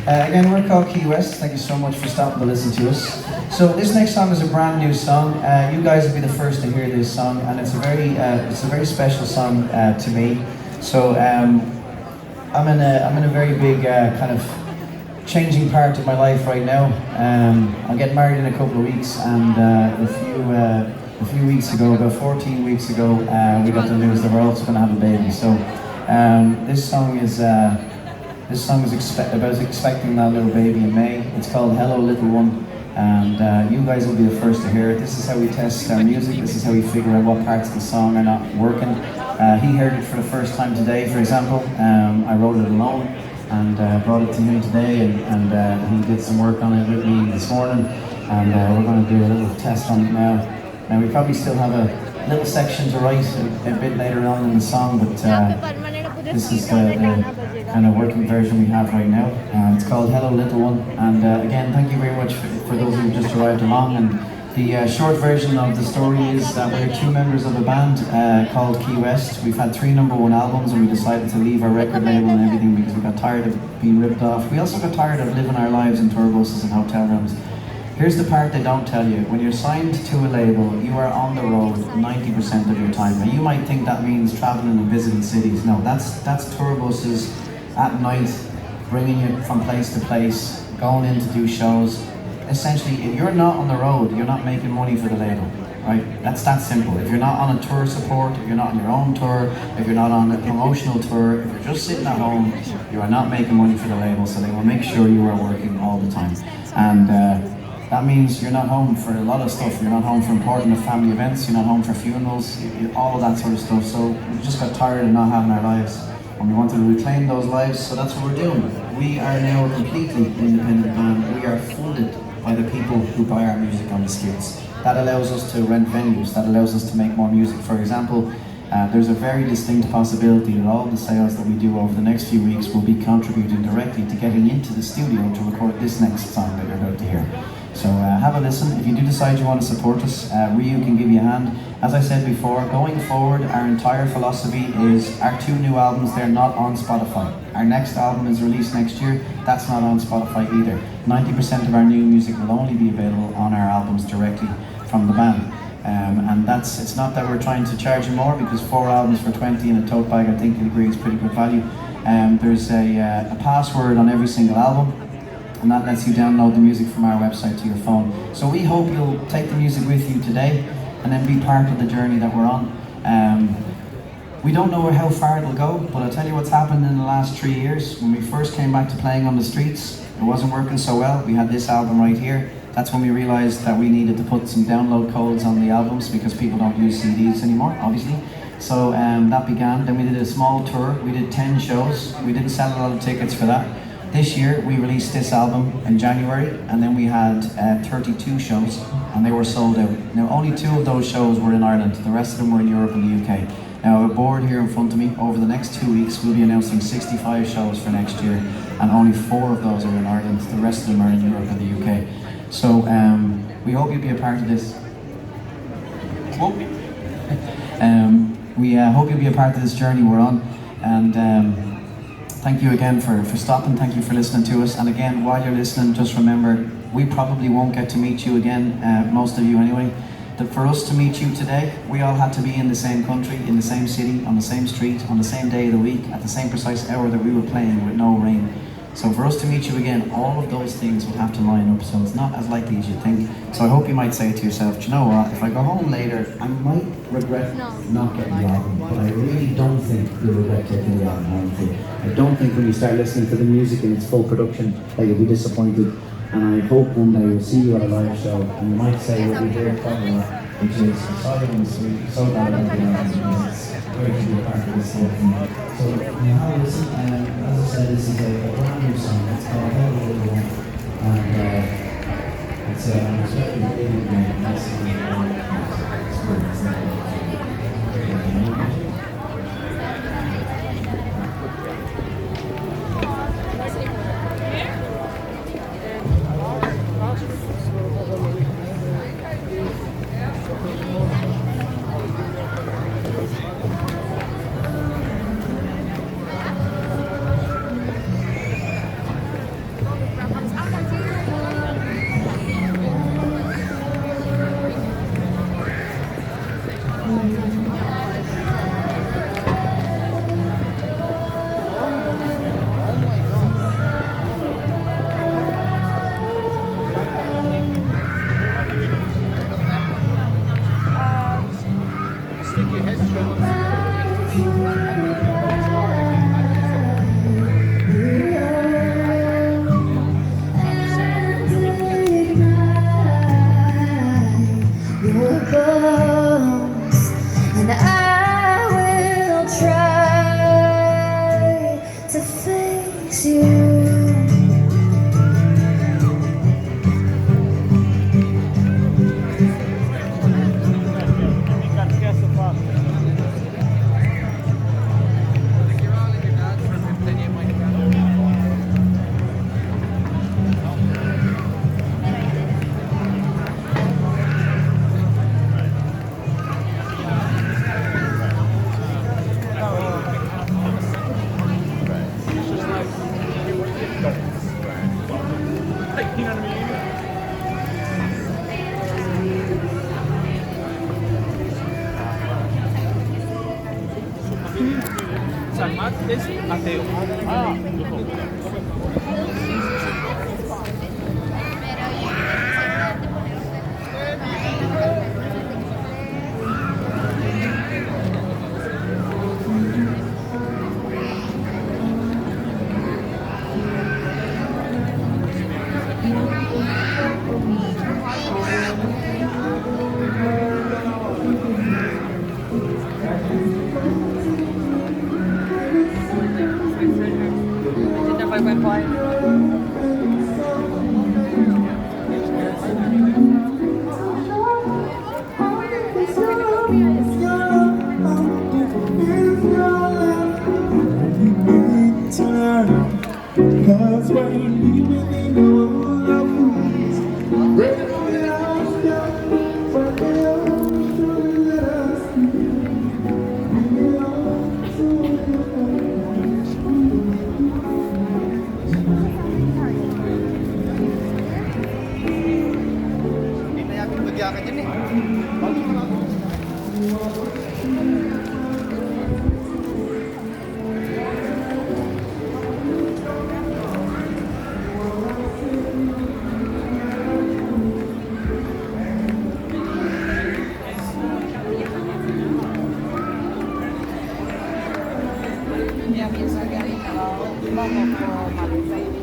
Again, we're called Key West. Thank you so much for stopping to listen to us. So this next song is a brand new song. You guys will be the first to hear this song, and it's a very special song to me. So I'm in a very big kind of changing part of my life right now. I'll get married in a couple of weeks, and a few weeks ago, about 14 weeks ago, we got the news that we're also going to have a baby. So this song is about expecting that little baby in May. It's called Hello Little One, and you guys will be the first to hear it. This is how we test our music. This is how we figure out what parts of the song are not working. He heard it for the first time today, for example. I wrote it alone and brought it to him today, and he did some work on it with me this morning, and we're going to do a little test on it now. Now we probably still have a little section to write a bit later on in the song, but this is the kind of working version we have right now. It's called Hello Little One, and again, thank you very much for those who just arrived along. And the short version of the story is that we're two members of a band called Key West. We've had 3 #1 albums, and we decided to leave our record label and everything because we got tired of being ripped off. We also got tired of living our lives in tour buses and hotel rooms. Here's the part they don't tell you. When you're signed to a label, you are on the road 90% of your time. Now you might think that means traveling and visiting cities. No, that's tour buses at night, bringing you from place to place, going in to do shows. Essentially, if you're not on the road, you're not making money for the label, right? That's that simple. If you're not on a tour support, if you're not on your own tour, if you're not on a promotional tour, if you're just sitting at home, you are not making money for the label, so they will make sure you are working all the time. And that means you're not home for a lot of stuff. You're not home for important family events, you're not home for funerals, all of that sort of stuff. So we just got tired of not having our lives, and we wanted to reclaim those lives, so that's what we're doing. We are now a completely independent band. We are funded by the people who buy our music on the streets. That allows us to rent venues, that allows us to make more music. For example, there's a very distinct possibility that all the sales that we do over the next few weeks will be contributing directly to getting into the studio to record this next song that you're about to hear. So have a listen. If you do decide you want to support us, Ryu can give you a hand. As I said before, going forward, our entire philosophy is our 2 new albums, they're not on Spotify. Our next album is released next year, that's not on Spotify either. 90% of our new music will only be available on our albums directly from the band. And it's not that we're trying to charge you more, because 4 albums for 20 in a tote bag, I think you'll agree, is pretty good value. There's a password on every single album, and that lets you download the music from our website to your phone. So we hope you'll take the music with you today and then be part of the journey that we're on. We don't know how far it'll go, but I'll tell you what's happened in the last 3 years. When we first came back to playing on the streets, it wasn't working so well. We had this album right here. That's when we realized that we needed to put some download codes on the albums, because people don't use CDs anymore, obviously. So that began. Then we did a small tour. We did 10 shows. We didn't sell a lot of tickets for that. This year we released this album in January, and then we had 32 shows, and they were sold out. Now only 2 of those shows were in Ireland, the rest of them were in Europe and the UK. Now a board here in front of me, over the next 2 weeks we'll be announcing 65 shows for next year, and only 4 of those are in Ireland, the rest of them are in Europe and the UK. So we hope you'll be a part of this. We hope you'll be a part of this journey we're on, and Thank you again for stopping. Thank you for listening to us. And again, while you're listening, just remember, we probably won't get to meet you again, most of you anyway. That for us to meet you today, we all had to be in the same country, in the same city, on the same street, on the same day of the week, at the same precise hour that we were playing with no rain. So for us to meet you again, all of those things would have to line up, so it's not as likely as you think. So I hope you might say to yourself, do you know what, if I go home later, I might regret not getting the album, but I really don't think you'll regret getting the album, honestly. I don't think when you start listening to the music in its full production that you'll be disappointed. And I hope one day we'll see you at a live show, and you might say what we hear probably, which is, sorry when sweet, so glad I got the album, it's great to be a part of this whole thing. So you have a listen, as I said, this is a brand new song. It's called Hello Little One, and it's I'm expecting a baby again. That's and I will try to fix you. San Marcos es ateo. Ah, Cause when you leave me, they know love is breaking on the house down, but they all should let us Ya pienso que vamos por